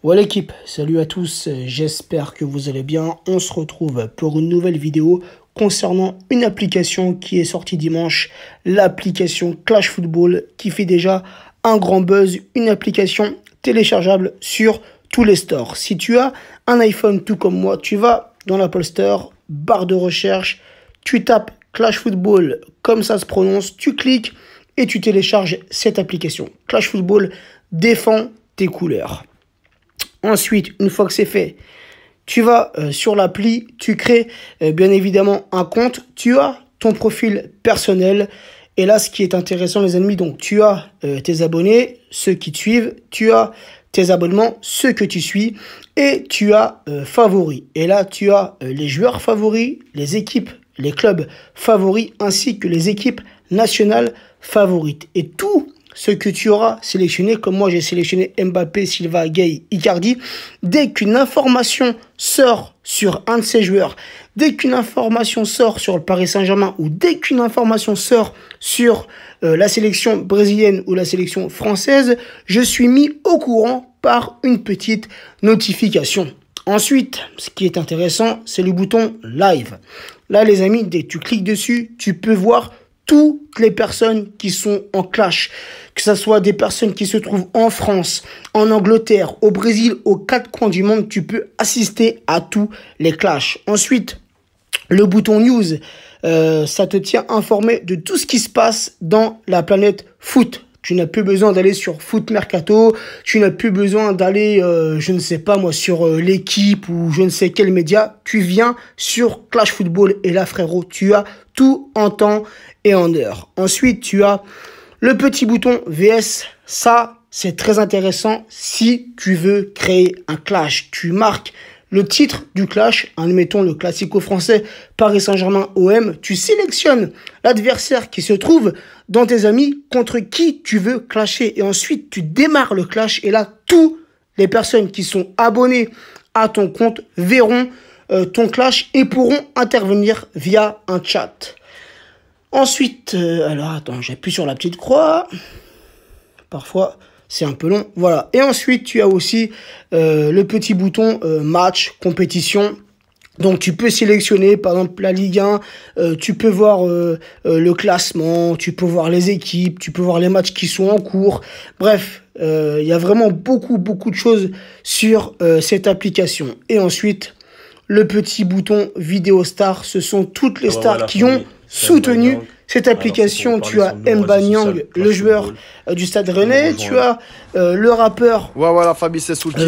Ouais l'équipe, salut à tous, j'espère que vous allez bien. On se retrouve pour une nouvelle vidéo concernant une application qui est sortie dimanche, l'application Clash Football qui fait déjà un grand buzz, une application téléchargeable sur tous les stores. Si tu as un iPhone tout comme moi, tu vas dans l'Apple Store, barre de recherche, tu tapes Clash Football comme ça se prononce, tu cliques et tu télécharges cette application. Clash Football défend tes couleurs. Ensuite, une fois que c'est fait, tu vas sur l'appli, tu crées bien évidemment un compte, tu as ton profil personnel. Et là, ce qui est intéressant, les amis, donc tu as tes abonnés, ceux qui te suivent, tu as tes abonnements, ceux que tu suis, et tu as favoris. Et là, tu as les joueurs favoris, les équipes, les clubs favoris, ainsi que les équipes nationales favorites. Et tout ce que tu auras sélectionné, comme moi j'ai sélectionné Mbappé, Silva, Gueye, Icardi, dès qu'une information sort sur un de ces joueurs, dès qu'une information sort sur le Paris Saint-Germain ou dès qu'une information sort sur la sélection brésilienne ou la sélection française, je suis mis au courant par une petite notification. Ensuite, ce qui est intéressant, c'est le bouton Live. Là, les amis, dès que tu cliques dessus, tu peux voir toutes les personnes qui sont en clash, que ce soit des personnes qui se trouvent en France, en Angleterre, au Brésil, aux quatre coins du monde, tu peux assister à tous les clashs. Ensuite, le bouton News, ça te tient informé de tout ce qui se passe dans la planète foot. Tu n'as plus besoin d'aller sur Foot Mercato, tu n'as plus besoin d'aller, je ne sais pas moi, sur l'équipe ou je ne sais quel média. Tu viens sur Clash Football et là, frérot, tu as tout en temps et en heure. Ensuite, tu as le petit bouton VS. Ça, c'est très intéressant si tu veux créer un clash. Tu marques le titre du clash, admettons le classico français Paris Saint-Germain OM, tu sélectionnes l'adversaire qui se trouve dans tes amis contre qui tu veux clasher et ensuite tu démarres le clash et là toutes les personnes qui sont abonnées à ton compte verront ton clash et pourront intervenir via un chat. Ensuite, alors attends, j'appuie sur la petite croix, parfois c'est un peu long, voilà. Et ensuite, tu as aussi le petit bouton match, compétition. Donc, tu peux sélectionner, par exemple, la Ligue 1, tu peux voir le classement, tu peux voir les équipes, tu peux voir les matchs qui sont en cours. Bref, il y a vraiment beaucoup de choses sur cette application. Et ensuite, le petit bouton Vidéo Star, ce sont toutes les stars qui ont soutenu cette application. Tu as Mbanyang, le joueur du Stade Rennais, tu as le rappeur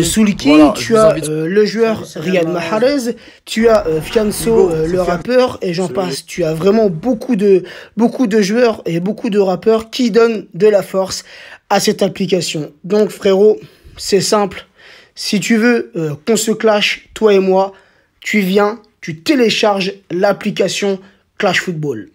Soulki, tu as le joueur Riyad Mahrez, tu as Fianso, le rappeur, et j'en passe. Tu as vraiment beaucoup de joueurs et beaucoup de rappeurs qui donnent de la force à cette application. Donc frérot, c'est simple. Si tu veux qu'on se clash, toi et moi, tu viens, tu télécharges l'application Clash Football.